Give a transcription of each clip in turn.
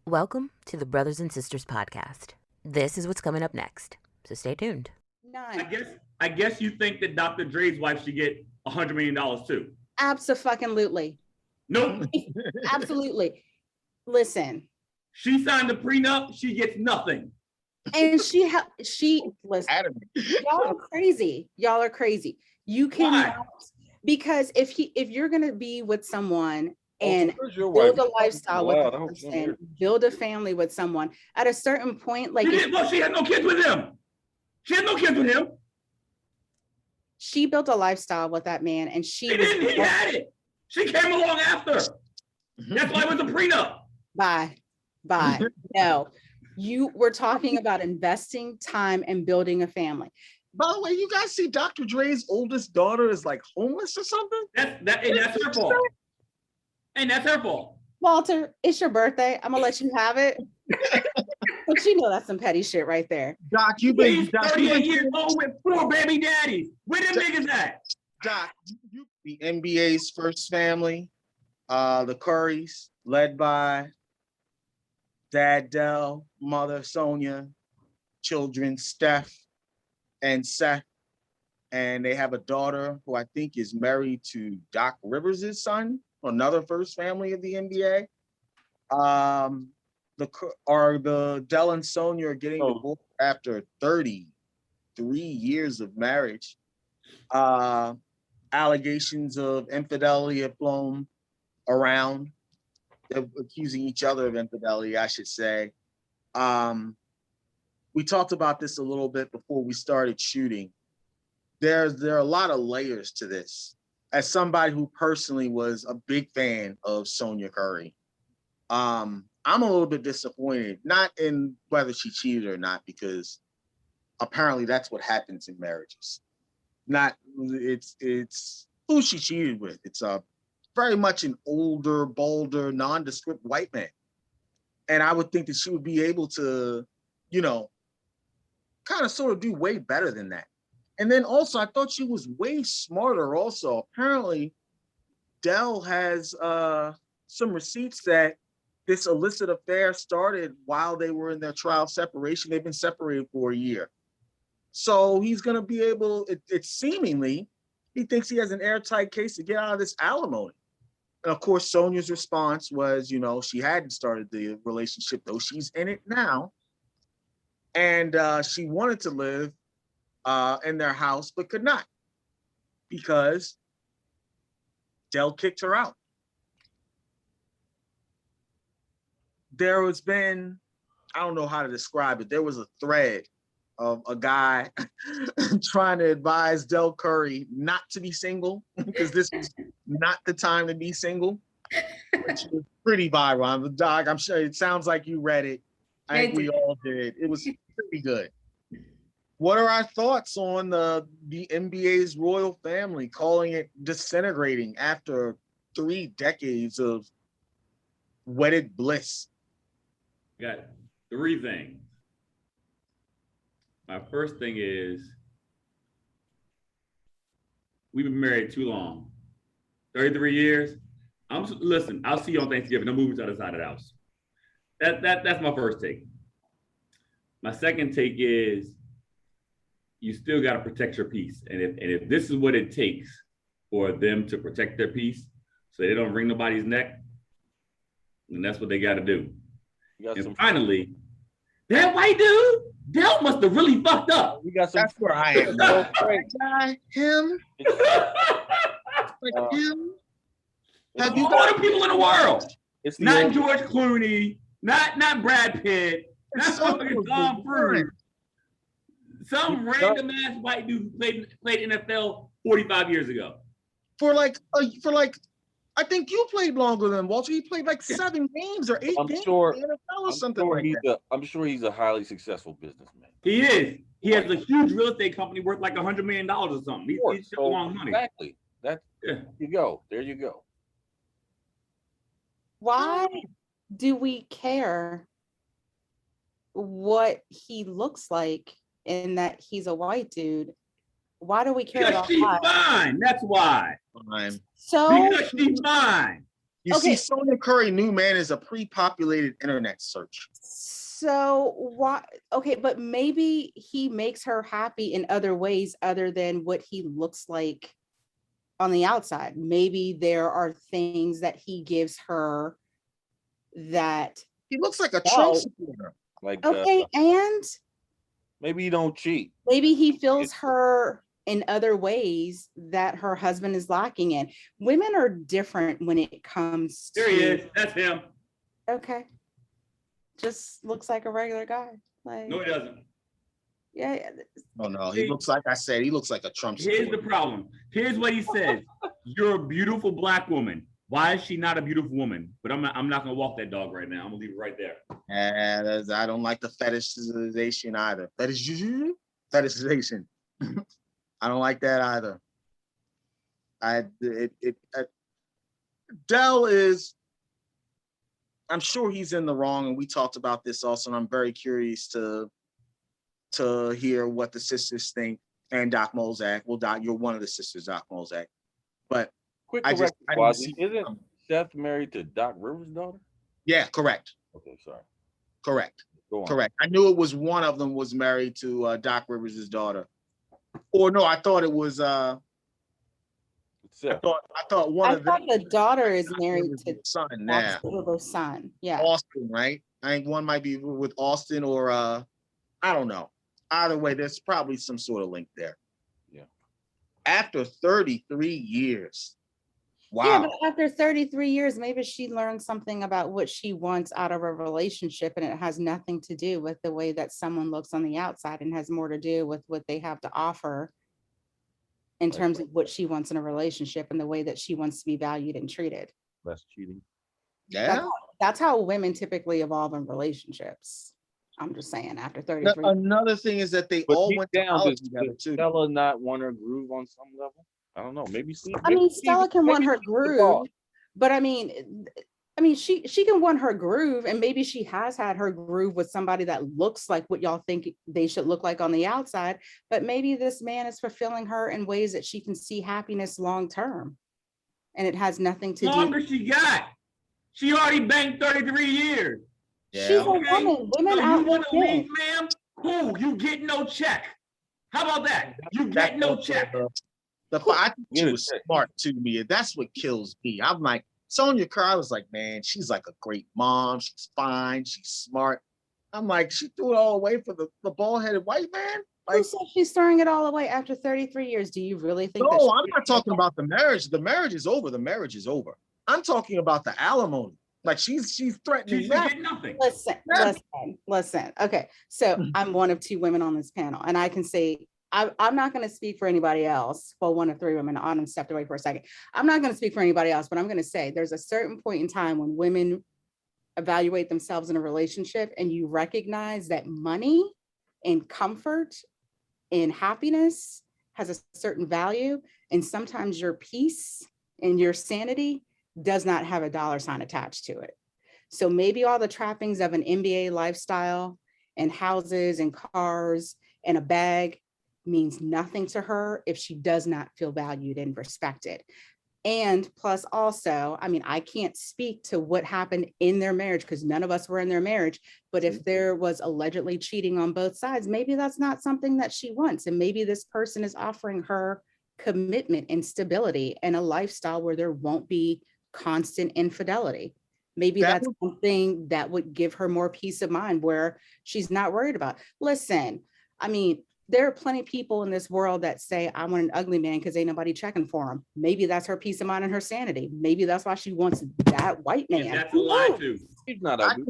Welcome to the Brothers and Sisters podcast. This is what's coming up next, so stay tuned. I guess you think that Dr. Dre's wife should get $100 million too. Absolutely. Nope. Absolutely. Listen. She signed the prenup. She gets nothing. And she listen. Y'all are crazy. Y'all are crazy. You cannot, because if you're gonna be with someone and build a lifestyle with a person, build a family with someone, at a certain point, like she had no kids with him. She had no kids with him. She built a lifestyle with that man, and he had it. She came along after. That's why it was a prenup. Bye. No, you were talking about investing time and building a family. By the way, you guys see Dr. Dre's oldest daughter is like homeless or something? That's her fault. And that's her fault. Walter, it's your birthday. I'm gonna let you have it. But you know that's some petty shit right there. Doc, you've been 38 years old with 4 baby daddies. Where them niggas at? Doc, the NBA's first family, the Currys, led by Dad Dell, Mother Sonia, children Steph and Seth, and they have a daughter who I think is married to Doc Rivers' son, another first family of the NBA. The Dell and Sonia are getting divorced after 33 years of marriage. Allegations of infidelity have blown around. They're accusing each other of infidelity, I should say. We talked about this a little bit before we started shooting. There are a lot of layers to this. As somebody who personally was a big fan of Sonia Curry, I'm a little bit disappointed, not in whether she cheated or not, because apparently that's what happens in marriages. It's who she cheated with. It's very much an older, bolder, nondescript white man. And I would think that she would be able to, kind of sort of do way better than that. And then also, I thought she was way smarter also. Apparently, Dell has some receipts that this illicit affair started while they were in their trial separation. They've been separated for a year. So he's going to be able, it's seemingly, he thinks he has an airtight case to get out of this alimony. And of course, Sonia's response was, she hadn't started the relationship, though she's in it now. And she wanted to live in their house, but could not because Dell kicked her out. There has been, I don't know how to describe it. There was a thread of a guy trying to advise Dell Curry not to be single because this is not the time to be single, which was pretty viral. The dog, I'm sure it sounds like you read it. I think we all did. It was pretty good. What are our thoughts on the NBA's royal family, calling it disintegrating after 3 decades of wedded bliss? Got 3 things. My first thing is, we've been married too long. 33 years. Listen, I'll see you on Thanksgiving. No moving to the other side of the house. That's my first take. My second take is, you still got to protect your peace. And if this is what it takes for them to protect their peace so they don't wring nobody's neck, then that's what they got to do. And finally, that white dude, Dell must have really fucked up. That's where I am. Him? Him? Have you all the people in the world? It's not George Clooney, not Brad Pitt, not fucking Tom Cruise. Some random ass white dude who played NFL 45 years ago. For like, I think you played longer than Walter. He played like 7 games or 8 games in the NFL or something like that. I'm sure he's a highly successful businessman. He is. He has a huge real estate company worth like $100 million or something. He's a long money. Exactly. There you go. There you go. Why do we care what he looks like in that he's a white dude? Why do we care about she's fine. That's why. Fine. So because she's fine. You see, Sonia Curry new man is a pre-populated internet search. So why? Okay, but maybe he makes her happy in other ways other than what he looks like on the outside. Maybe there are things that he gives her that he looks like a Trump supporter. Like and maybe he don't cheat. Maybe he feels her in other ways that her husband is lacking in. Women are different when it comes to. There he is. That's him. Okay. Just looks like a regular guy. Like, no, he doesn't. Yeah. Oh no, he looks like I said. He looks like a Trump supporter. Here's the problem. Here's what he says. You're a beautiful black woman. Why is she not a beautiful woman? But I'm not gonna walk that dog right now. I'm gonna leave it right there. And I don't like the fetishization either. Fetishization. I don't like that either. Dell is, I'm sure he's in the wrong, and we talked about this also, and I'm very curious to hear what the sisters think, and Doc Mozak. Well, Doc, you're one of the sisters, Doc Mozak. But quick correction, isn't Seth married to Doc Rivers' daughter? Yeah, correct. Okay, sorry. Correct. Go on. Correct. I knew it was one of them was married to Doc Rivers' daughter. Or no, I thought it was I thought one of them. The daughter is married to son now. Son. Yeah. Austin, right? I think one might be with Austin or I don't know. Either way, there's probably some sort of link there. Yeah. After 33 years. Wow. Yeah, but after 33 years, maybe she learned something about what she wants out of a relationship, and it has nothing to do with the way that someone looks on the outside, and has more to do with what they have to offer in terms of what she wants in a relationship and the way that she wants to be valued and treated. Less cheating. Yeah. That's how women typically evolve in relationships. I'm just saying, after 33. Another thing is that they all went to college together too. Stella not want her groove on some level? I don't know. Maybe Stella can want her groove, but I mean, she can want her groove, and maybe she has had her groove with somebody that looks like what y'all think they should look like on the outside. But maybe this man is fulfilling her in ways that she can see happiness long term, and it has nothing to do. Longer she got. She already banked 33 years. Yeah. She's a woman. Women so out you want to leave, ma'am? Who? You get no check. How about that? You get no check. I think she was smart to me. That's what kills me. I'm like, Sonia Curry, I was like, man, she's like a great mom. She's fine. She's smart. I'm like, she threw it all away for the bald-headed white man? Like, who said she's throwing it all away after 33 years? Do you really think no, I'm not talking about the marriage. The marriage is over. The marriage is over. I'm talking about the alimony. Like she's threatening. She's getting nothing. Listen. Okay, so I'm one of two women on this panel, and I can say I'm not going to speak for anybody else. Well, one of three women. Autumn stepped away for a second. I'm not going to speak for anybody else, but I'm going to say there's a certain point in time when women evaluate themselves in a relationship, and you recognize that money and comfort and happiness has a certain value, and sometimes your peace and your sanity does not have a dollar sign attached to it. So maybe all the trappings of an NBA lifestyle and houses and cars and a bag means nothing to her if she does not feel valued and respected. And plus also, I can't speak to what happened in their marriage because none of us were in their marriage, but if there was allegedly cheating on both sides, maybe that's not something that she wants. And maybe this person is offering her commitment and stability and a lifestyle where there won't be constant infidelity. Maybe that's something that would give her more peace of mind where she's not worried about. Listen, there are plenty of people in this world that say, I want an ugly man because ain't nobody checking for him. Maybe that's her peace of mind and her sanity. Maybe that's why she wants that white man. Yeah, that's a lie too. She's not ugly.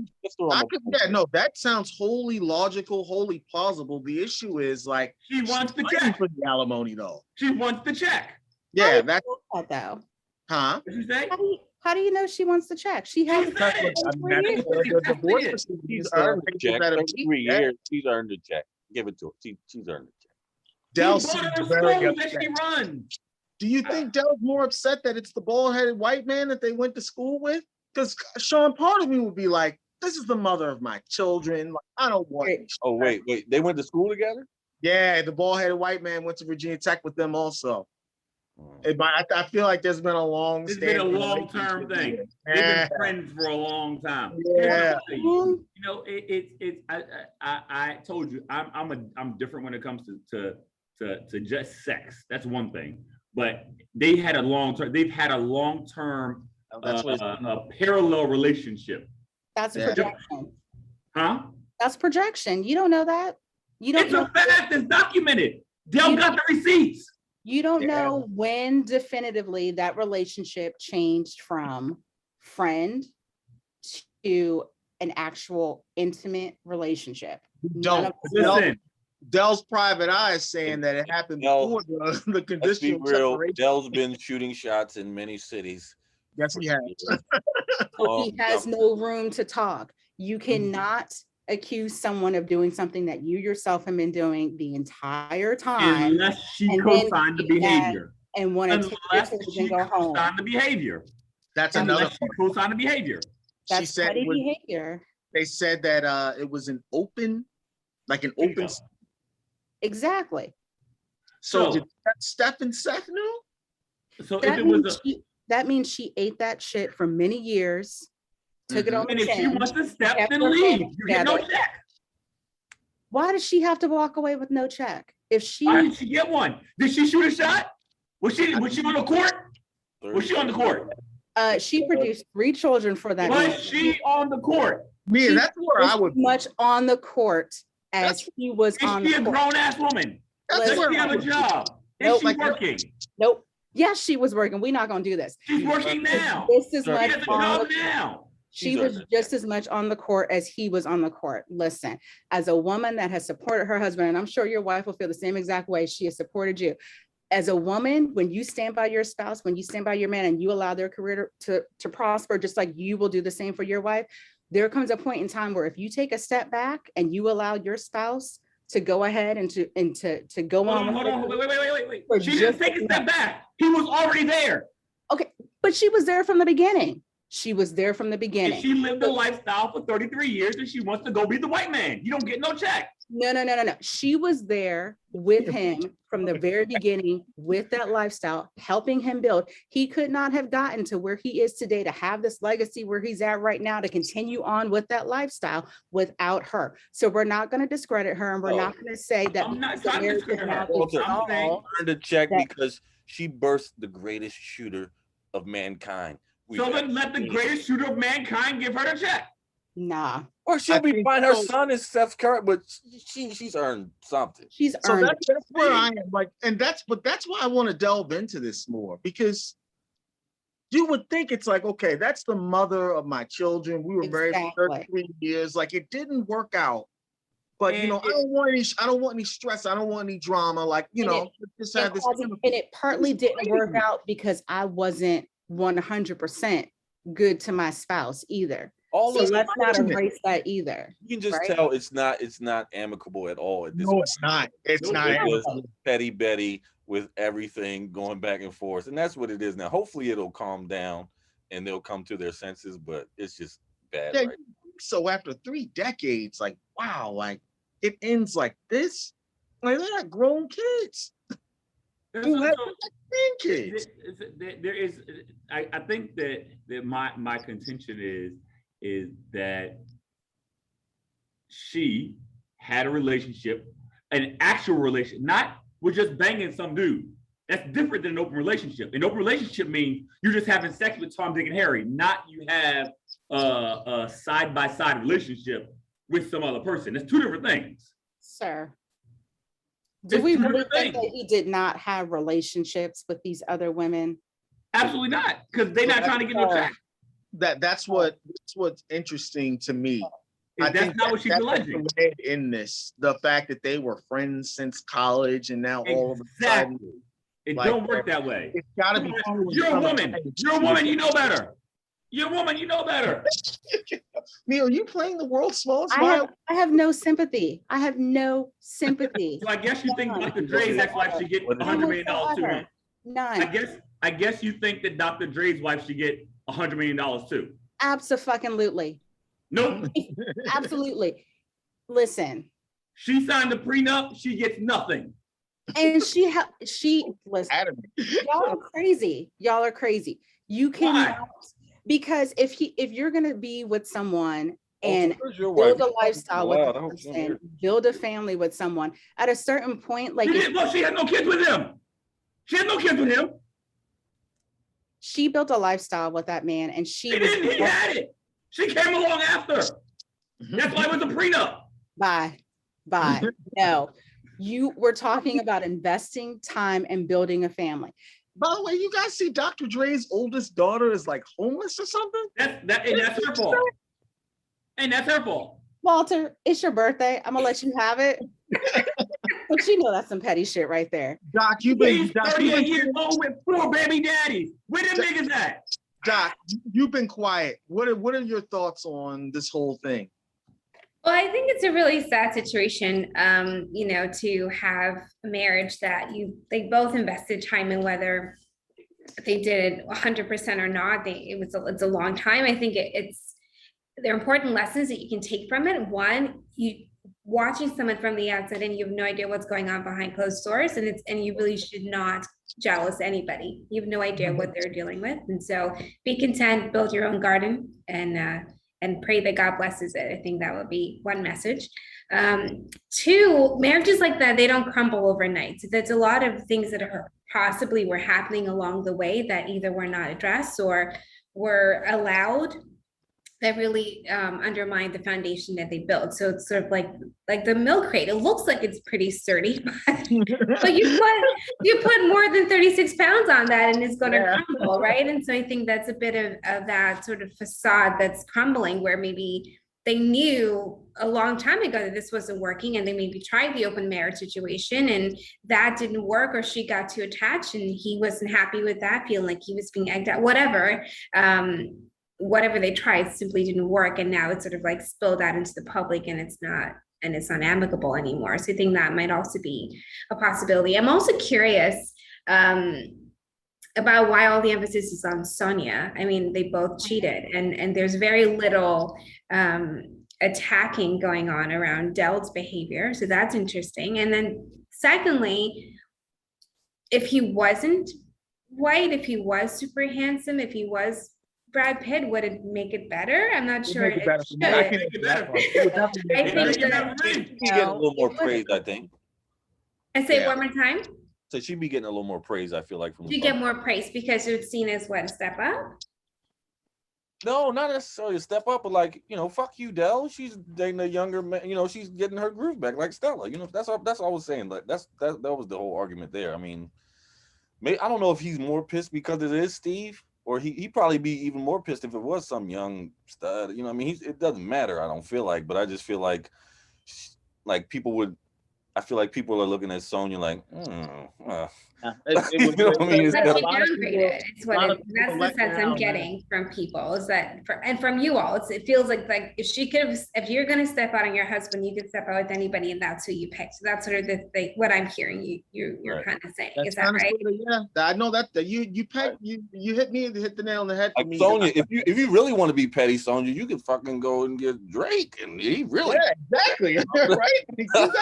That sounds wholly logical, wholly plausible. The issue is like she wants the check for the alimony though. She wants the check. Yeah, that's that though. Huh? What you say? How do you know she wants the check? She has She's earned the check. 3 years. She's earned the check. Give it to her. She's earned the check. Del seems very upset. Do you think Del's more upset that it's the bald-headed white man that they went to school with? Because Sean, part of me would be like, this is the mother of my children. Like, I don't want it. Oh, wait. They went to school together? Yeah, the bald-headed white man went to Virginia Tech with them also. I feel like there's been a long. It's been a long-term thing. They've been friends for a long time. Yeah. You know, I told you, I'm different when it comes to just sex. That's one thing. But they've had a long-term parallel relationship. That's projection. Huh? That's projection. You don't know that. You don't. It's a fact. It's documented. Dell got the receipts. You don't know when definitively that relationship changed from friend to an actual intimate relationship. Don't listen. Dell's private eye is saying that it happened before the conditional separation. Dell's been shooting shots in many cities. Yes, he has. He has no room to talk. You cannot accuse someone of doing something that you yourself have been doing the entire time. Unless she co-signed the behavior. And want to take and go home. Co-signed the behavior. That's another she co-signed the behavior. That's petty behavior. They said that it was an open. Exactly. So did Steph and Seth know? So if it was that means she ate that shit for many years, took it on the chin. And if she wants to step, then leave. You get no check. Why does she have to walk away with no check? Why did she get one? Did she shoot a shot? Was she on the court? Was she on the court? She produced 3 children for that. Was she on the court? Yeah, that's where I would much on the court as he was on the court. Is she a grown-ass woman? Does she have a job? Is she working? Nope. Yes, she was working. We're not going to do this. She's working now. This is she has a job now. She was just as much on the court as he was on the court. Listen, as a woman that has supported her husband, and I'm sure your wife will feel the same exact way she has supported you. As a woman, when you stand by your spouse, when you stand by your man and you allow their career to prosper, just like you will do the same for your wife, there comes a point in time where if you take a step back and you allow your spouse to go ahead and to go on. Hold on. Wait. She didn't take a step back. He was already there. Okay, but she was there from the beginning. She was there from the beginning. And she lived a lifestyle for 33 years and she wants to go be the white man. You don't get no check. No. She was there with him from the very beginning with that lifestyle, helping him build. He could not have gotten to where he is today to have this legacy where he's at right now to continue on with that lifestyle without her. So we're not going to discredit her and we're not going to say that. I'm not trying to discredit her. I'm saying earned a check because she birthed the greatest shooter of mankind. So then let the greatest shooter of mankind give her the check. Nah. Or she'll be fine. Her son is Steph Curry, but she's earned something. She's earned. So that's where I am. Like, and that's why I want to delve into this more, because you would think it's like, okay, that's the mother of my children. We were married for 33 years. Like, it didn't work out. But I don't want any stress. I don't want any drama. Like, just have this. And it partly didn't work out because I wasn't 100% good to my spouse either. So let's not embrace that either. You can just tell it's not amicable at all. No, it's not. It's not. It was petty Betty with everything going back and forth, and that's what it is now. Hopefully, it'll calm down and they'll come to their senses. But it's just bad. Yeah, right? So after 3 decades, like, wow, like it ends like this. Like, they're not grown kids. Kids. There is. I think that my contention is that she had a relationship, an actual relationship, not with just banging some dude. That's different than an open relationship. An open relationship means you're just having sex with Tom, Dick, and Harry, not you have a side-by-side relationship with some other person. That's 2 different things. Sir, do we really think that he did not have relationships with these other women? Absolutely not, because they're not trying to get no check. That's what's interesting to me. That's not what she's alleging. In this, the fact that they were friends since college, and now all of a sudden, it don't work that way. It's got to be. You're a woman. You're a woman. You know better. You're a woman. You know better. Neil, are you playing the world's smallest violin? I have no sympathy. I have no sympathy. So I guess you think Dr. Dre's ex-wife should get $100 million too. None. I guess you think that Dr. Dre's wife should get $100 million too. Absolutely. Nope. Absolutely. Listen. She signed the prenup. She gets nothing. And she listen, y'all are crazy. Y'all are crazy. You cannot, because if you're gonna be with someone and build a lifestyle with a person, build a family with someone, at a certain point, like she had no kids with him. She had no kids with him. She built a lifestyle with that man, and he had it. She came along after. That's why it was a prenup. Bye. No, you were talking about investing time and building a family. By the way, you guys see Dr. Dre's oldest daughter is like homeless or something? That's her fault. And that's her fault. Walter, it's your birthday. I'm gonna let you have it. But you know that's some petty shit right there. Doc, you've been 38 years old with 4 baby daddies. Where them niggas at? Doc, you've been quiet. What are your thoughts on this whole thing? Well, I think it's a really sad situation, to have a marriage that they both invested time in, whether they did it 100% or not. It's a long time. I think there are important lessons that you can take from it. One, you watching someone from the outside and you have no idea what's going on behind closed doors, and you really should not jealous anybody. You have no idea what they're dealing with, and so be content, build your own garden, and pray that God blesses it. I think that would be one message. 2, marriages like that, they don't crumble overnight. So there's a lot of things that possibly were happening along the way that either were not addressed or were allowed, that really undermined the foundation that they built. So it's sort of like the milk crate. It looks like it's pretty sturdy, but you put more than 36 pounds on that and it's going to crumble, right? And so I think that's a bit of that sort of facade that's crumbling, where maybe they knew a long time ago that this wasn't working, and they maybe tried the open marriage situation and that didn't work, or she got too attached and he wasn't happy with that, feeling like he was being egged out, whatever they tried simply didn't work, and now it's sort of like spilled out into the public, and it's not amicable anymore. So I think that might also be a possibility. I'm also curious about why all the emphasis is on Sonia. I mean, they both cheated, and there's very little attacking going on around Dell's behavior, so that's interesting. And then secondly, if he wasn't white, if he was super handsome, if he was Brad Pitt, would it make it better? I'm not sure. It should. I think she'd be getting a little more praise, I think. I say it one more time. So she'd be getting a little more praise, I feel like. You get more praise because it's seen as what, a step up? No, not necessarily a step up, but like, fuck you, Dell. She's dating a younger man. She's getting her groove back, like Stella. That's all I was saying. Like that was the whole argument there. I mean, I don't know if he's more pissed because it is Steve. Or he'd probably be even more pissed if it was some young stud. I mean, it doesn't matter, I don't feel like, but I just feel like people would, I feel like people are looking at Sonya like, That's the sense I'm getting from people, is that, and from you all, it feels like if you're going to step out on your husband, you can step out with anybody, and that's who you pick. So that's sort of what I'm hearing you're right. Kind of saying. Is that right? Yeah, I know that you hit the nail on the head. Like Sonya, if you really want to be petty, Sonya, you could fucking go and get Drake, and he really exactly right. Exactly.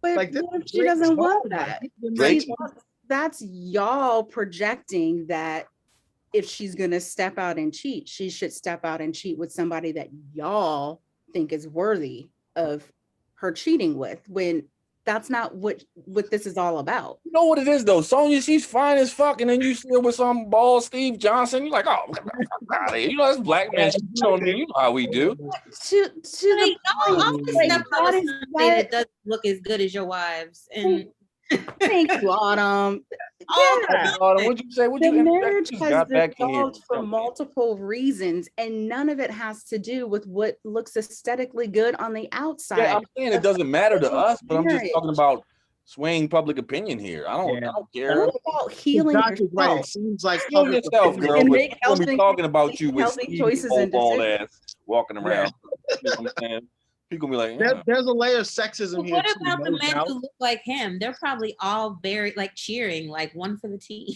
But like she doesn't want that. That's y'all projecting that if she's going to step out and cheat, she should step out and cheat with somebody that y'all think is worthy of her cheating with, when that's not what this is all about. You know what it is though, Sonya, she's fine as fuck, and then you see her with some bald Steve Johnson, you're like, oh, that's black man. You know how we do. That doesn't look as good as your wives. And thank you, Autumn. Autumn, what'd you say? The marriage has dissolved for multiple reasons, and none of it has to do with what looks aesthetically good on the outside. Yeah, I'm saying it doesn't matter to us, but I'm just talking about swaying public opinion here. I don't care. What about healing yourself? Right. It seems like heal yourself, girl. And but make we'll be talking about you with healthy choices and bald ass walking around. You know what I'm saying? People be like, there's a layer of sexism here. What about the men who look like him? They're probably all very cheering, like one for the team.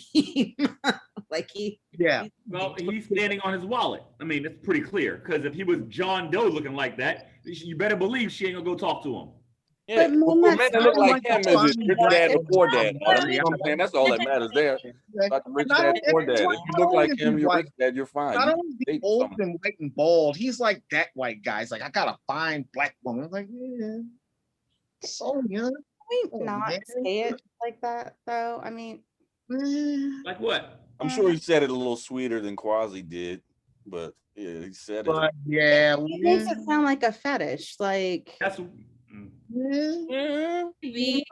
Well, he's standing on his wallet. I mean, it's pretty clear, because if he was John Doe looking like that, you better believe she ain't gonna go talk to him. Yeah, men for men that look like him, is it finding rich black dad or women poor to dad? be That's married. what I'm saying. That's all that matters there. Like rich dad, poor dad. If you look like him, you're rich dad. You're fine. Not You only is he date old someone. and white and bald, he's like that white guy. He's like, I got a fine black woman. I'm like, yeah. Sonya. We Oh, not man. say it like that though. I mean, Like what? I'm sure he said it a little sweeter than Quasi did, but yeah, he said it. But yeah, it makes it sound like a fetish. Like That's Yeah. Maybe.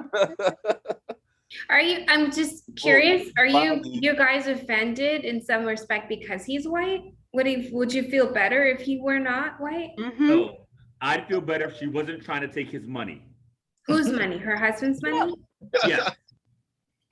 Are you, I'm just curious, are finally- you guys offended in some respect because he's white? Would you feel better if he were not white? mhm. no. I'd feel better if she wasn't trying to take his money. Whose money? Her husband's money? Yeah.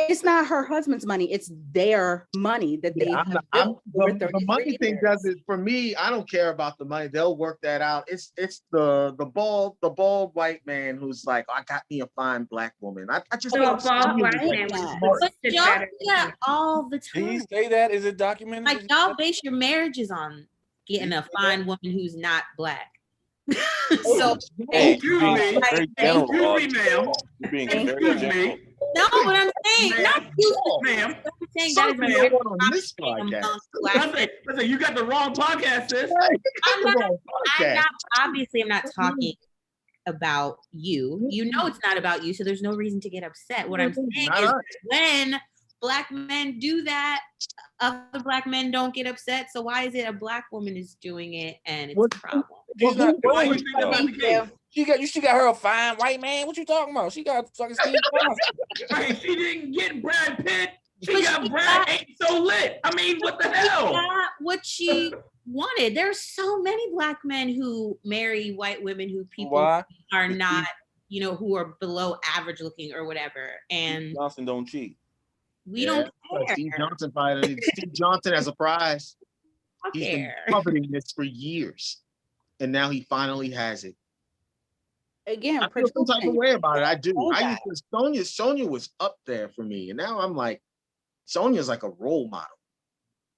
It's not her husband's money, it's their money that they yeah, have I'm, built over the 33 money thing years. does it for me. I don't care about the money. They'll work that out. It's the bald white man who's like, I got me a fine black woman. I just Oh, a don't see bald him white as, like, man was smart. But listed y'all better do than that him. all the Did he time. say that? Is it documented? Like y'all base your marriages on getting a fine woman who's not black. So Hey, Excuse you're being me. very general. Excuse me, ma'am. You're being very Excuse general. me. no, but I'm saying not you. Ma'am. I'm saying that is Something a going on this amongst podcast. black men. Listen, you got the wrong podcast, sis. I'm not, I'm podcast. not obviously I'm not talking about you. You know it's not about you, so there's no reason to get upset. What I'm saying Not is us. when black men do that, other black men don't get upset. So why is it a black woman is doing it and it's What- a problem? She's not Why you doing think that's not the Thank case? you. She got her a fine white man. What you talking about? She got fucking Steve Johnson. Right, she didn't get Brad Pitt. She But got she Brad got- Ain't So Lit. I mean, what the hell? Not what she wanted. There's so many black men who marry white women who people Why? are not, you know, who are below average looking or whatever. And Johnson don't cheat. we don't care. Steve Johnson finally. Steve Johnson as a prize. I He's been care. coveting this for years, and now he finally has it. Again, I feel some type of way about it. I do. Say I that. used to, Sonya was up there for me, and now I'm like, Sonya's like a role model,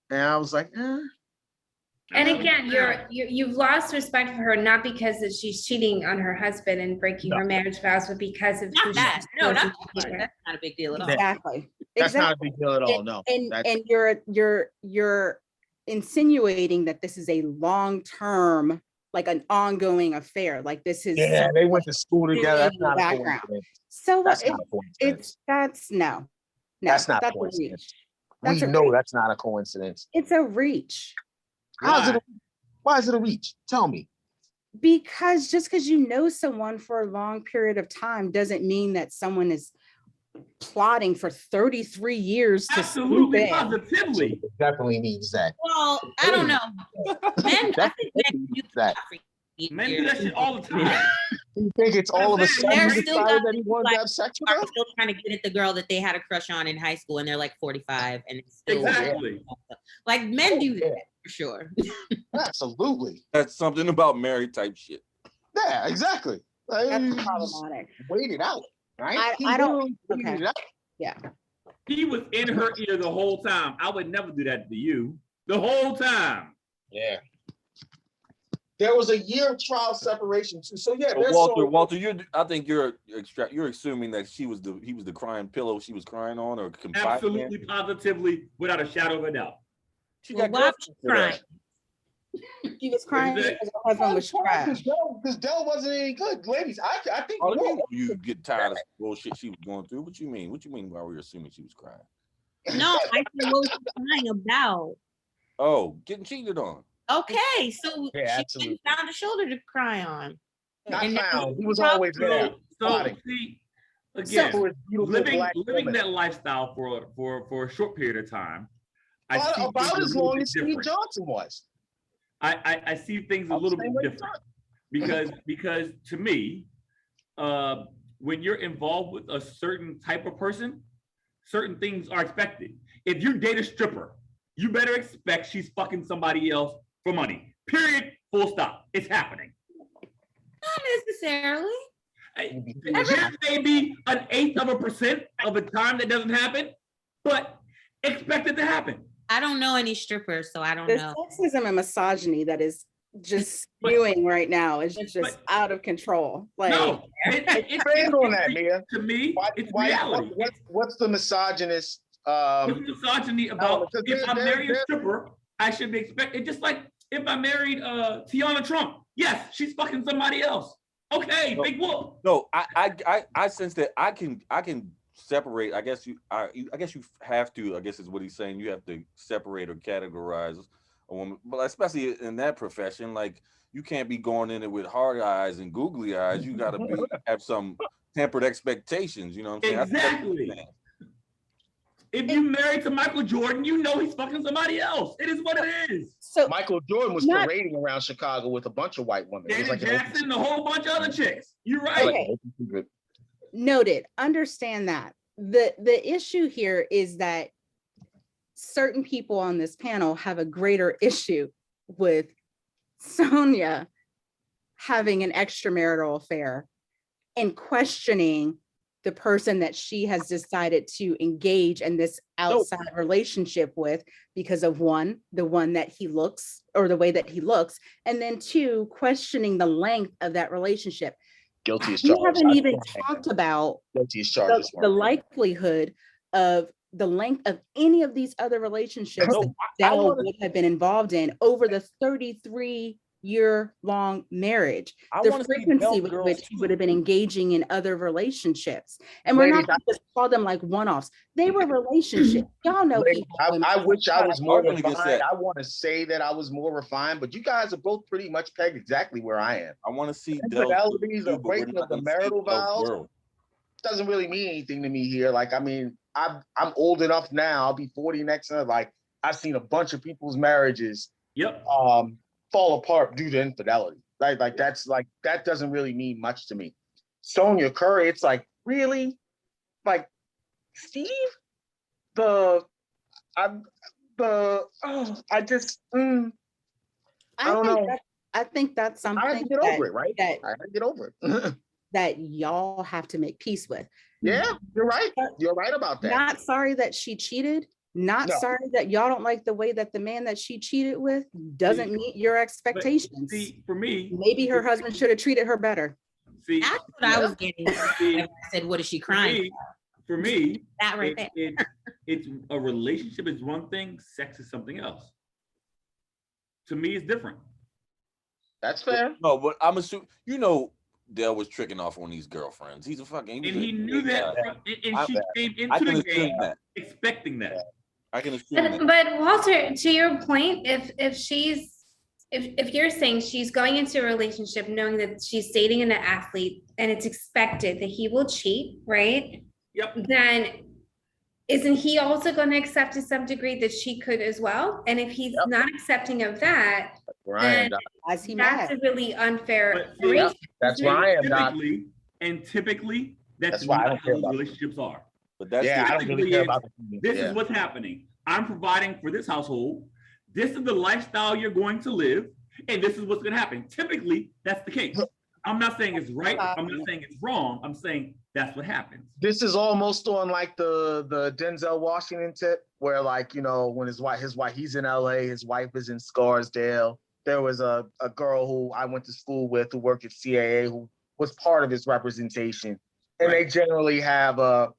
and I was like, And again, you've lost respect for her, not because that she's cheating on her husband and breaking her marriage vows, but because of who Not that. she's No, chosen not to be with. that's not a big deal at all. Exactly. that's not a Exactly. big deal at all. No, And that's, and you're insinuating that this is a long-term, like an ongoing affair. Like this is yeah, they went to school together. That's in the not a background. coincidence. So That's it- not a coincidence. that's no. That's not a that's a coincidence. reach. We That's a know reach. that's not a coincidence. It's a reach. How's it? Why is it a reach? Tell me. Because just because you know someone for a long period of time doesn't mean that someone is plotting for 33 years to swoop Absolutely, in. positively. It definitely needs that. Well, I don't know. Men, I think men do That. for Men do years. that shit all the time. You think it's all of a sudden They're he still decided got that he wanted like- to have sex with Are her? still trying to get at the girl that they had a crush on in high school, and they're like 45, and it's still Exactly. like men do Yeah. that for sure. Absolutely. That's something about married type shit. Yeah, exactly. Like, That's he just problematic. waited out, right? He I don't- literally waited okay. it out. Yeah. He was in her ear the whole time. I would never do that to you. The whole time. Yeah. There was a year of trial separation too. So yeah, But there's Walter, I think you're assuming that he was the crying pillow she was crying on or confiding in. Absolutely, positively, without a shadow of a doubt. She Well, got why girlfriends for crying? that. She was crying Is because it- her husband was trash. because Dell wasn't any good, ladies. I think Oh, more- you get tired of bullshit she was going through. What you mean? What you mean why we were assuming she was crying? No, I said what was she crying about? Oh, getting cheated on. Okay, so Yeah, she absolutely. found a shoulder to cry on. not And now- found. He was always there. So Plotting. see, For again, his beautiful living black woman. that lifestyle for a short period of time. I see About things a as little long bit as Steve different. Johnson was. I see things a I'm little saying bit what you different because to me, when you're involved with a certain type of person, certain things are expected. If you date a stripper, you better expect she's fucking somebody else for money. Period. Full stop. It's happening. Not necessarily. There may be an 1/8% of the time that doesn't happen, but expect it to happen. I don't know any strippers, so I don't The know. sexism and misogyny that is just spewing right now is just out of control. Like, no, Expand on that, Mia. To me, it's reality. What's the misogynist? What's misogyny about? If I marry a stripper, I should be expected. Just like if I married Tiana Trump, yes, she's fucking somebody else. Okay, big whoop. No, I sense that I can separate. I guess you have to. I guess is what he's saying. You have to separate or categorize a woman, but especially in that profession, like you can't be going in it with hard eyes and googly eyes. You got to have some tempered expectations. You know what I'm saying? Exactly. If you married to Michael Jordan, you know he's fucking somebody else. It is what it is. So Michael Jordan was parading around Chicago with a bunch of white women. Janet Jackson, a whole bunch of other chicks. You're right. Okay. Noted. Understand that. The issue here is that certain people on this panel have a greater issue with Sonia having an extramarital affair and questioning the person that she has decided to engage in this outside relationship with because of the way that he looks, and then two, questioning the length of that relationship. Guilty as We charged. haven't even talked about guilty as charged. the likelihood of the length of any of these other relationships that Dell would have been involved in over the 33-year-long marriage, the frequency with which he would have been engaging in other relationships. And we're not going to just call them like one-offs. They were relationships. Y'all know. I wish I was more refined. I want to say that I was more refined, but you guys are both pretty much pegged exactly where I am. I want to see infidelities or breaking of the marital vows. Doesn't really mean anything to me here. Like, I mean, I'm old enough now. I'll be 40 next year. Like, I've seen a bunch of people's marriages fall apart due to infidelity. Like that doesn't really mean much to me. Sonia Curry, it's like, really? Like, Steve? I don't know. I think that's something I have to get over it, right? I have to get over it. That y'all have to make peace with. Yeah, you're right. You're right about that. Not sorry that she cheated. Sorry that y'all don't like the way that the man that she cheated with doesn't meet your expectations. See, for me, maybe her husband should have treated her better. See, that's what I was getting. I said, "What is she crying?" For me, that right there. It's a relationship is one thing. Sex is something else. To me, it's different. That's fair. No, but I'm assuming Dell was tricking off on these girlfriends. He's a fucking. And he knew that, and she came into the game expecting that. I can assume that. But Walter, to your point, if you're saying she's going into a relationship knowing that she's dating an athlete and it's expected that he will cheat, right? Yep. Then isn't he also going to accept to some degree that she could as well? And if he's not accepting of that, then that's a really unfair arrangement. That's where I am, Doc. Typically, that's not how those relationships are. But that's I don't really care about this is what's happening. I'm providing for this household. This is the lifestyle you're going to live, and this is what's going to happen. Typically, that's the case. I'm not saying it's right. I'm not saying it's wrong. I'm saying that's what happens. This is almost on like the Denzel Washington tip, where like, when his wife, he's in LA, his wife is in Scarsdale. There was a girl who I went to school with who worked at CAA who was part of his representation. And they generally have a,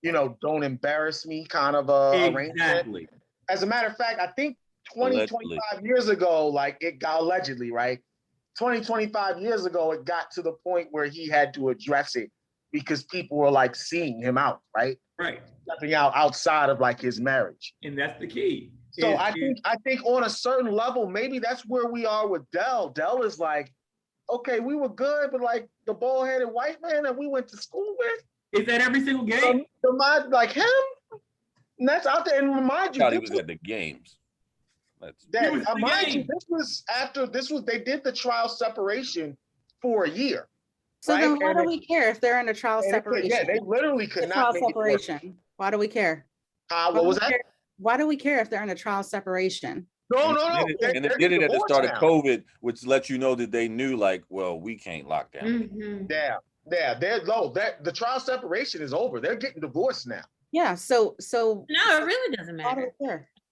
don't embarrass me kind of arrangement. As a matter of fact, I think 25 years ago, like it got allegedly, right? 25 years ago, it got to the point where he had to address it because people were like seeing him out, right? Right. Stepping out outside of like his marriage. And that's the key. So I think on a certain level, maybe that's where we are with Dell. Dell is like, okay, we were good, but like the bald-headed white man that we went to school with. Is that every single game? Like him? And that's out there. And remind you, he was at the games. Mind you, they did the trial separation for a year. So then why do we care if they're in a trial separation? Yeah, they literally could not make separation. Why do we care? What was that? Why do we care if they're in a trial separation? No. And they did it at the start of COVID, which lets you know that they knew, like, well, we can't lock down. Mm-hmm. Yeah. The trial separation is over. They're getting divorced now. Yeah. So no, it really doesn't matter.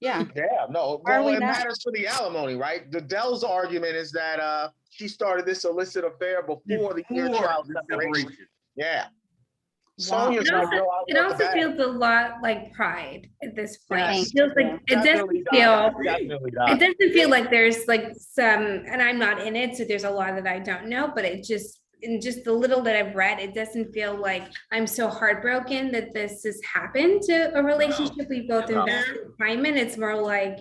Yeah. Yeah, no. Why are Well, we it not? matters for the alimony, right? Dell's argument is that she started this illicit affair before the year Before child the separation. separation. Yeah. Wow. Sonia's It like, also, yo, I it want the also bag. feels a lot like pride at this point. Yes. It feels like Yeah. it Definitely doesn't feel. Definitely It does. doesn't feel like there's like some, and I'm not in it, so there's a lot that I don't know, but it just, in just the little that I've read, it doesn't feel like I'm so heartbroken that this has happened to a relationship we both No. invested time in. It's more like,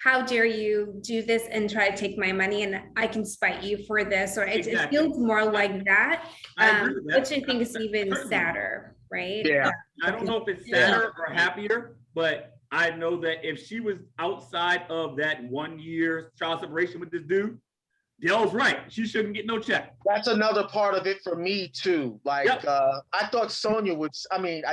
how dare you do this and try to take my money and I can spite you for this, or it Exactly. feels more like that, I agree with that. which I think is even Certainly. sadder, right? Yeah. I don't know if it's sadder or happier, but I know that if she was outside of that 1 year child separation with this dude, Dell's right. She shouldn't get no check. That's another part of it for me too. Like, Yep. I thought Sonia would. I mean,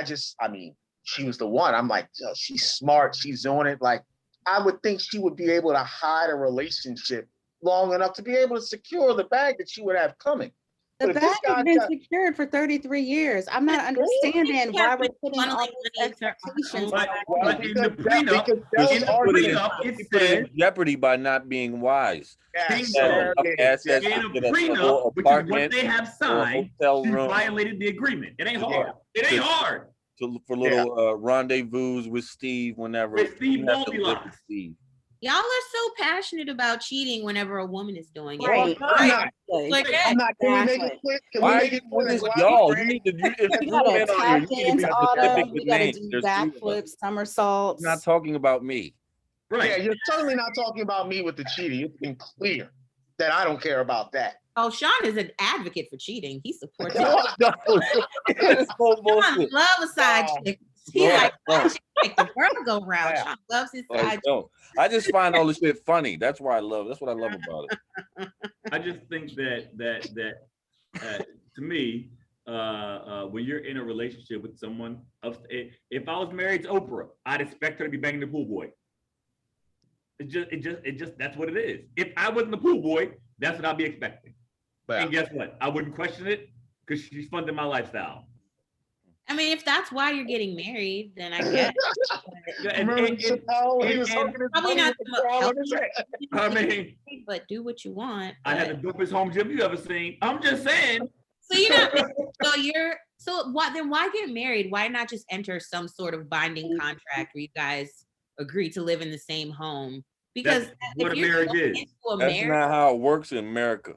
she was the one. I'm like, yo, she's smart. She's on it. Like, I would think she would be able to hide a relationship long enough to be able to secure the bag that she would have coming. The But if this bag has guy been got- secured for 33 years. I'm not understanding why we're putting all Funneling these money into- expectations. But, Well, but in the because Dell- prenup, because Dell's in the argument- prenup, it He put it in said jeopardy by not being wise. Yes, Bingo. there it is. Assets Yeah. in a get a prenup, which is what apartment they have or a signed, hotel she room violated the agreement. It ain't Yeah. hard. It ain't hard. for little rendezvous with Steve whenever. With Steve you have to live Goldilocks. with Steve. Y'all are so passionate about cheating whenever a woman is doing it. Right. I'm not. Like, I'm not. Can we make Exactly. it quick? Can we Why are make you it with quick? this, Why y'all? we You need to. If We you gotta zoom in on tap you, you need to dance be autumn. specific We with gotta names. do There's three of us. backflips, somersaults. I'm not talking about me. Right. Yeah, you're certainly not talking about me with the cheating. It's been clear that I don't care about that. oh, Sean is an advocate for cheating. He supports it. No, it's so Sean bullshit. loves a side Oh. chick. He No, like, no. like the world go round. Yeah. Sean loves his I side chick. don't. I just find all this shit funny. That's why I love. That's what I love about it. I just think that to me, when you're in a relationship with someone, if I was married to Oprah, I'd expect her to be banging the pool boy. It just that's what it is. If I wasn't the pool boy, that's what I'd be expecting. Yeah. And guess what? I wouldn't question it because she's funding my lifestyle. I mean, if that's why you're getting married, then I guess. Yeah, and- Remember and- Chappelle? He was and- hugging his Probably buddy not with the the crown most on his head. I mean, but do what you want. I had the dopest home gym you ever seen. I'm just saying. So you know, why get married? Why not just enter some sort of binding contract where you guys agree to live in the same home? Because That's what if a you're marriage going is. into a That's marriage, not how it works in America.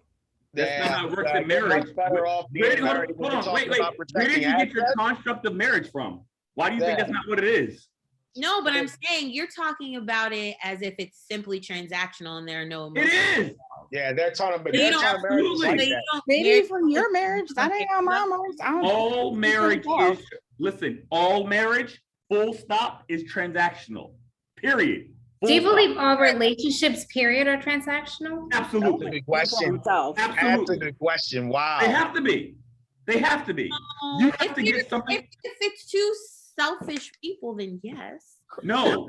That's not how it works Yeah, in you're marriage. much better off Where being did, hold married when on, you're wait, talking about where did protecting you get your assets. construct of marriage from? Why do you think Yeah. that's not what it is? no, but I'm saying you're talking about it as if it's simply transactional and there are no It emotions. is. Yeah, they're talking about You they're don't- talking about marriages absolutely. like So you that. don't Maybe marry- for your marriage, that ain't how my marriage. I don't All marriage Yeah. is, listen, all marriage, full stop, is transactional. Period. Full Do you stop. believe all relationships, period, are transactional? That's a Absolutely. good question. himself. That's a Absolutely. good question. Wow. They have to be. They have to be. You have If to you're- get something. If it's two selfish people, then yes. No.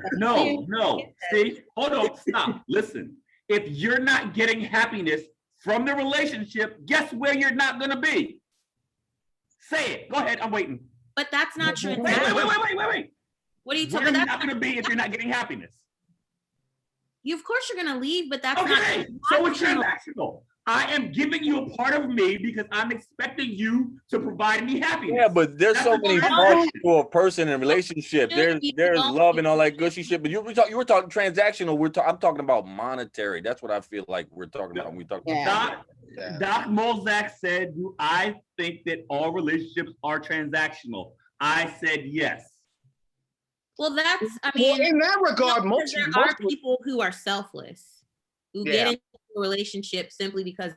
See, hold on, stop. Listen, if you're not getting happiness from the relationship, guess where you're not gonna be? Say it. Go ahead. I'm waiting. But that's not Wait. transactional. What are you Where talking are you about? not gonna be if you're not getting happiness? You, of course, you're gonna leave, but that's Okay, not so it's transactional. I am giving you a part of me because I'm expecting you to provide me happiness. Yeah, but there's That's so a many transaction. parts to a person in a relationship. Should be There's long- love and all that gushy shit. But you were talking transactional. I'm talking about monetary. That's what I feel like we're talking about when we talk. Yeah. Doc Mozak said, "Do I think that all relationships are transactional?" I said yes. Well, that's, I Well, mean, in that regard, because most there are people who are selfless, who Yeah. get into a relationship simply because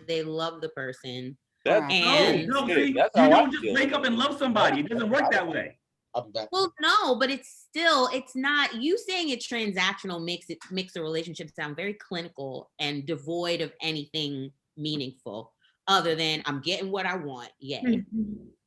they love the person. That's And- No, shit, see, you that's how I don't just feel. wake up and love somebody. It doesn't work that way. Well, no, but it's not, you saying it's transactional makes a relationship sound very clinical and devoid of anything meaningful other than I'm getting what I want. Yeah.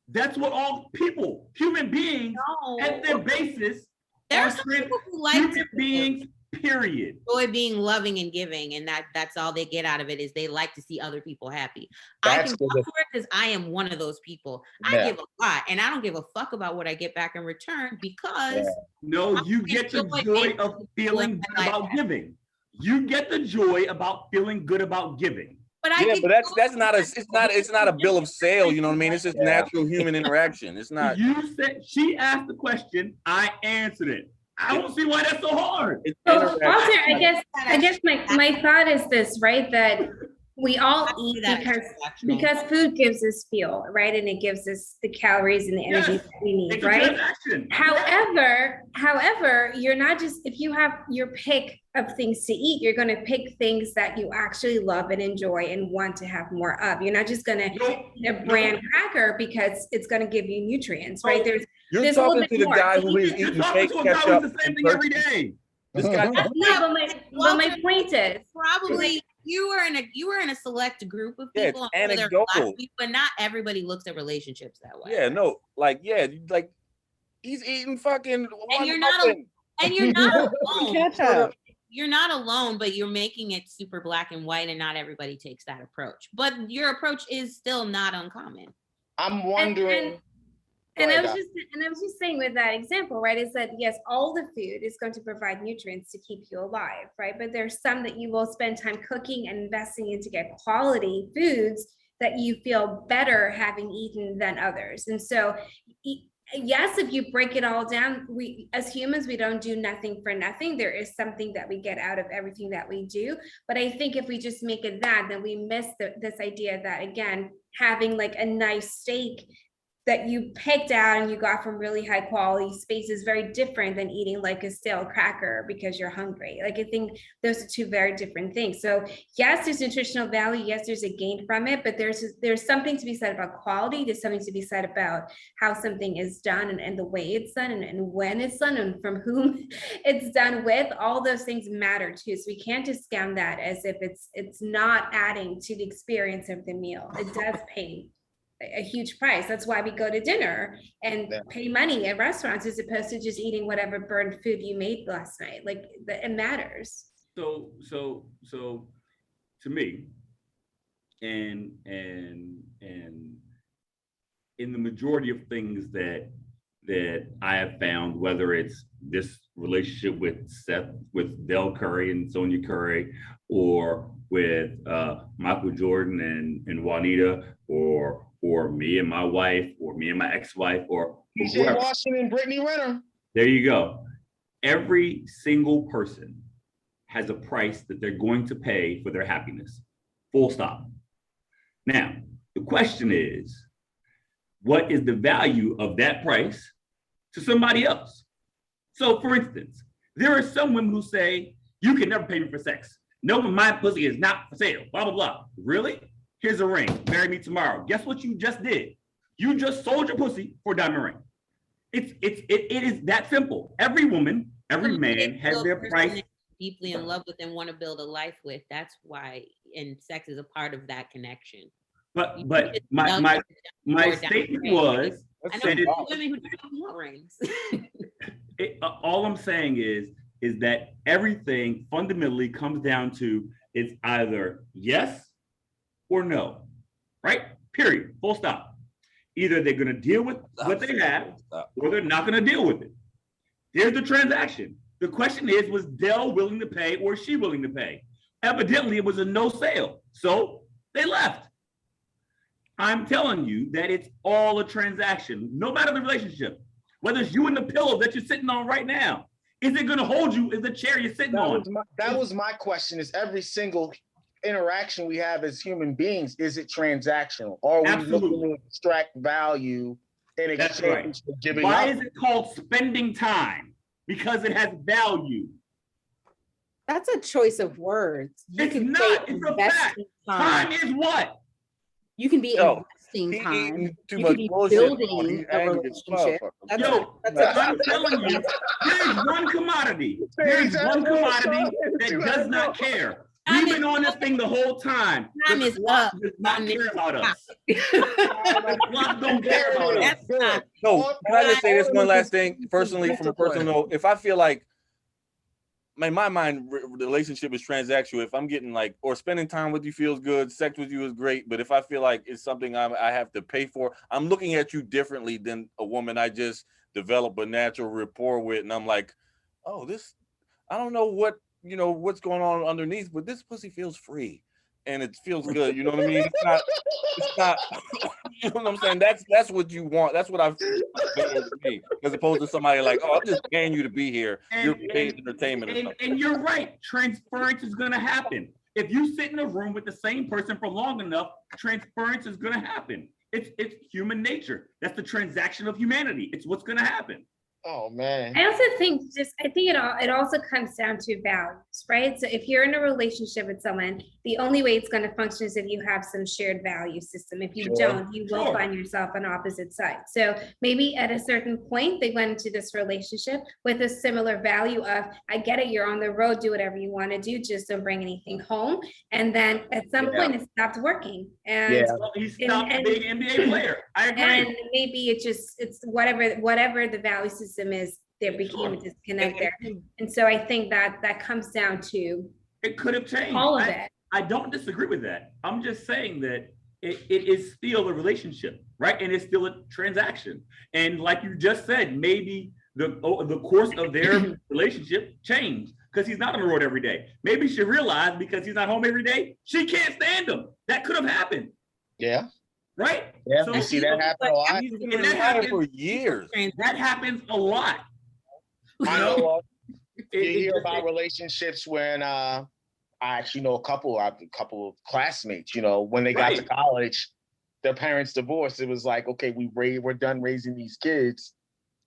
That's what all people, human beings, No. at their basis, There are are some trans- people who like human to beings Period. Joy being loving and giving, and that's all they get out of it is they like to see other people happy. That's I can talk for it because I am one of those people. I give a lot, and I don't give a fuck about what I get back in return because no, you get the joy of feeling good about giving. You get the joy about feeling good about giving. But that's not it's not a bill of sale, you know what I mean? It's just natural human interaction. It's not. You said she asked the question, I answered it. I don't see why that's so hard. So, Walter, I guess my thought is this, right? That we all eat because food gives us fuel, right? And it gives us the calories and the energy that we need, right? However, you're not just, if you have your pick of things to eat, you're going to pick things that you actually love and enjoy and want to have more of. You're not just going to eat a brand cracker because it's going to give you nutrients, right? You're talking to the guy who is eating fake ketchup. The same thing every day. This guy. But my point is probably you were in a select group of people, but not everybody looks at relationships that way. Yeah, no, like he's eating fucking. And you're not alone. You're not alone, but you're making it super black and white, and not everybody takes that approach. But your approach is still not uncommon. I'm wondering. And I was just saying with that example, right, is that yes, all the food is going to provide nutrients to keep you alive, right? But there's some that you will spend time cooking and investing in to get quality foods that you feel better having eaten than others. And so yes, if you break it all down, we as humans, we don't do nothing for nothing. There is something that we get out of everything that we do. But I think if we just make it that, then we miss this idea that, again, having like a nice steak that you picked out and you got from really high quality space is very different than eating like a stale cracker because you're hungry. Like, I think those are two very different things. So yes, there's nutritional value. Yes, there's a gain from it, but there's something to be said about quality. There's something to be said about how something is done and the way it's done and when it's done and from whom it's done with. All those things matter too. So we can't discount that as if it's not adding to the experience of the meal. It does pay a huge price. That's why we go to dinner and pay money at restaurants as opposed to just eating whatever burned food you made last night. Like, it matters. So to me, and in the majority of things that I have found, whether it's this relationship with Del Curry and Sonia Curry, or with Michael Jordan and Juanita, or me and my wife, or me and my ex-wife, or PJ Washington and Brittany Renner. There you go. Every single person has a price that they're going to pay for their happiness. Full stop. Now, the question is, what is the value of that price to somebody else? So, for instance, there are some women who say, you can never pay me for sex. No, my pussy is not for sale, blah, blah, blah. Really? Here's a ring, marry me tomorrow. Guess what you just did? You just sold your pussy for a diamond ring. It is that simple. Every woman, every man has their price. Deeply in love with and want to build a life with. That's why, and sex is a part of that connection. But my statement was, I know women who don't want rings. All I'm saying is that everything fundamentally comes down to it's either yes or no, right? Period. Full stop. Either they're going to deal with what they have, or they're not going to deal with it. There's the transaction. The question is, was Dell willing to pay, or is she willing to pay? Evidently, it was a no sale, so they left. I'm telling you that it's all a transaction, no matter the relationship. Whether it's you and the pillow that you're sitting on right now, is it going to hold you? Is the chair you're sitting on? That was my question. Is every single interaction we have as human beings, is it transactional? Or are we looking to extract value in exchange for giving up? Why is it called spending time? Because it has value. That's a choice of words. It's not. It's a fact. Time is what? You can be investing time. Too you much can be bullshit. building a relationship. I'm telling you, there's one commodity. There's one commodity that does not care. We've been on this thing the whole time. Time is up. Does not care about us. The clock don't care about us. No, can I just say this one last thing? Personally, from a personal note, if I feel like in my mind, relationship is transactional. If I'm getting like, or spending time with you feels good, sex with you is great. But if I feel like it's something I have to pay for, I'm looking at you differently than a woman I just develop a natural rapport with. And I'm like, oh, this, I don't know what's going on underneath, but this pussy feels free and it feels good. You know what I mean? It's not, you know what I'm saying? That's what you want. That's what I've me, as opposed to somebody like, oh, I'm just paying you to be here. You're paid entertainment. And you're right. Transference is going to happen. If you sit in a room with the same person for long enough, transference is going to happen. It's human nature. That's the transaction of humanity. It's what's going to happen. Oh man. I also think it also comes down to values, right? So if you're in a relationship with someone, the only way it's going to function is if you have some shared value system. If you don't, you will find yourself on opposite sides. So maybe at a certain point, they went into this relationship with a similar value of, I get it, you're on the road, do whatever you want to do, just don't bring anything home. And then at some point it stopped working. And well, he stopped being an NBA player. I agree. And maybe it's whatever the value system is, there became a disconnect there. And so I think that comes down to it could have changed all of it. I don't disagree with that. I'm just saying that it is still a relationship, right? And it's still a transaction. And like you just said, maybe the course of their relationship changed because he's not on the road every day. Maybe she realized because he's not home every day, she can't stand him. That could have happened. Yeah. Right? Yeah, so, you see that happen a lot. And that happened for years. That happens a lot. I know you hear about relationships when I actually know a couple of classmates, when they got to college, their parents divorced. It was like, okay, we're done raising these kids.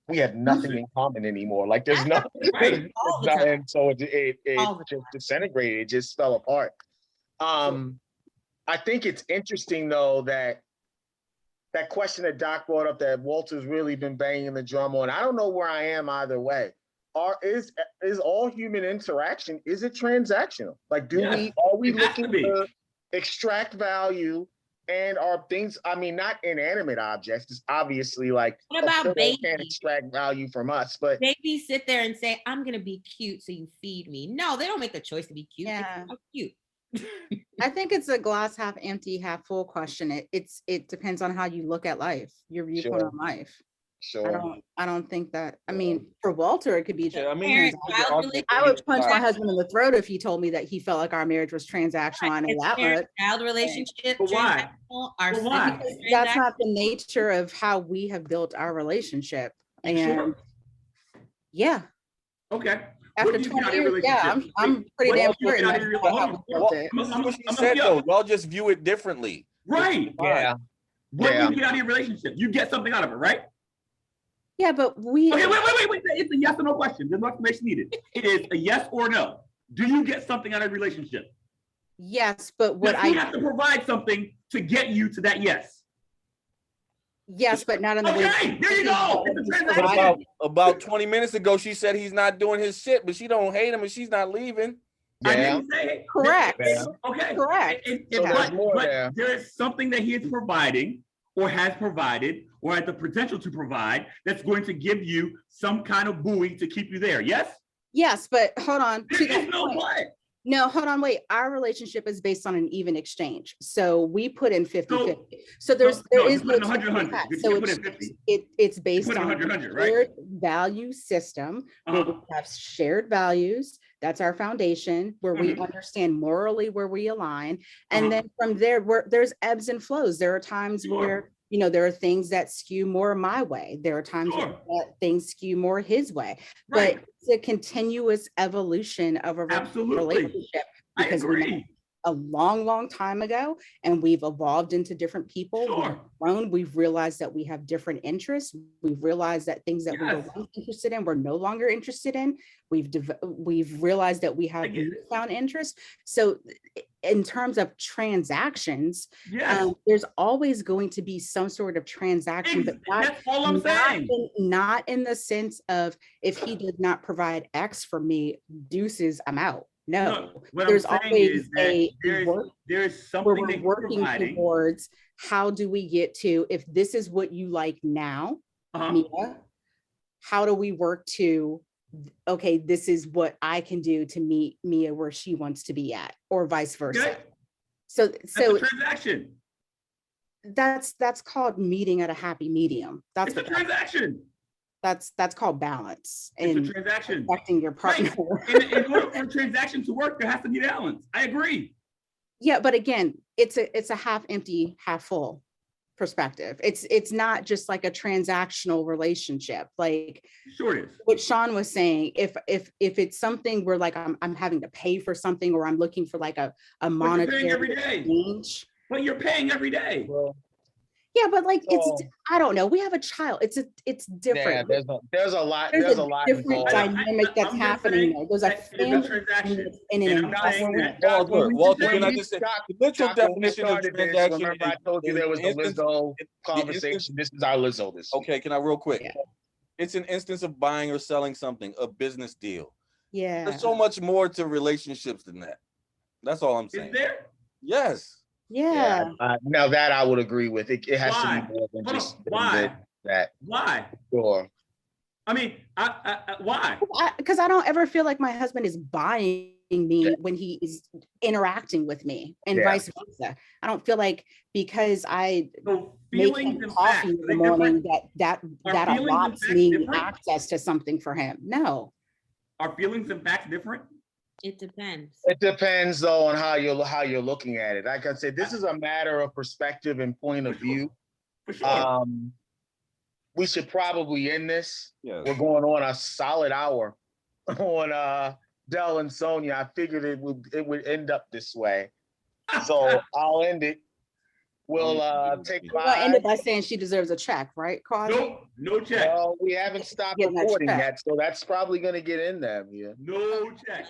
We have nothing in common anymore. Like there's nothing. And so it just disintegrated. It just fell apart. I think it's interesting though that question that Doc brought up that Walter's really been banging the drum on. I don't know where I am either way. Is all human interaction, is it transactional? Like, are we looking to extract value, and are things, I mean, not inanimate objects, it's obviously like, what about babies can't extract value from us, but babies sit there and say, I'm gonna be cute so you feed me. No, they don't make the choice to be cute. Yeah. How cute. I think it's a glass half empty, half full question. It depends on how you look at life, your viewpoint on life. Sure. I don't think that. I mean, for Walter, it could be. I mean, I would punch my husband in the throat if he told me that he felt like our marriage was transactional. I know that much. Child relationship. But why? Because that's not the nature of how we have built our relationship. And yeah. Okay. After 20 years, yeah, I'm pretty damn sure. What she said though, y'all just view it differently. Right. Yeah. What do you get out of your relationship? You get something out of it, right? Yeah, but we. Okay, wait. It's a yes or no question. There's no explanation needed. It is a yes or no. Do you get something out of a relationship? Yes, but what I have to provide something to get you to that yes. Yes, but not in the way. Okay, there you go. It's a transaction. About 20 minutes ago, she said he's not doing his shit, but she don't hate him and she's not leaving. I didn't say it. Correct. Okay. Correct. But there is something that he is providing or has provided or has the potential to provide that's going to give you some kind of buoy to keep you there. Yes? Yes, but hold on. No, hold on, wait. Our relationship is based on an even exchange. So we put in 50-50. So there is no 100. So it's based on a right? shared value system where we have shared values. That's our foundation, where we understand morally where we align. And then from there, there's ebbs and flows. There are times where, there are things that skew more my way. There are times where things skew more his way. Right. But it's a continuous evolution of a relationship. Because we met a long time ago, and we've evolved into different people. We've grown. We've realized that we have different interests. We've realized that things that we were once interested in, we're no longer interested in. We've realized that we have newfound interest. So in terms of transactions, there's always going to be some sort of transaction, but that's all I'm saying. Not in the sense of, if he did not provide X for me, deuces, I'm out. No, there's always there's something we're working towards. How do we get to, if this is what you like now, Mia, how do we work to okay, this is what I can do to meet Mia where she wants to be at, or vice versa. Okay? So That's a transaction. that's called meeting at a happy medium. That's It's a transaction. that's called balance It's and a transaction. respecting your partner. Right. In order for a transaction to work, there has to be balance. I agree. Yeah, but again, it's a half empty, half full perspective. It's not just like a transactional relationship. Like Sure it is. what Sean was saying, if it's something where like I'm having to pay for something, or I'm looking for like a But you're monetary paying every day. exchange. But you're paying every day. Well, Yeah, but like it's, so, I don't know. We have a child. It's yeah, different. there's a lot There's a different involved. dynamic that's I'm just happening saying there. There's a that it's a family transaction. and an And I'm saying investment. that- Walter, when can I we just say, got- the literal Doc, when we definition of started this, transaction remember I told you is there was the the instance- Lizzo the conversation. instance- This is our Lizzo this week. Okay, can I real quick? Yeah. It's an instance of buying or selling something, a business deal. Yeah. There's so much more to relationships than that. That's all I'm Is saying. there? Yes. Yeah. Now that I would agree with. It has to Why? be more than Hold just on. Why? that. Why? Sure. I mean, why? Because I don't ever feel like my husband is buying me when he is interacting with me, and Yeah. vice versa. I don't feel like because I So make feelings him and coffee facts, in are the they morning different? that Are feelings and allots facts me different? access to something for him. No. Are feelings and facts different? It depends. It depends though on how you're looking at it. Like I said, this is a matter of perspective and point of view. For sure. We should probably end this. Yes. We're going on a solid hour on Del and Sonia. I figured it would end up this way. So I'll end it. We'll take Well, I 5. ended by saying she deserves a check, right, Quasi? Nope, no check. Well, we haven't stopped Getting that recording check. yet, so that's probably gonna get in there. Yeah. No check.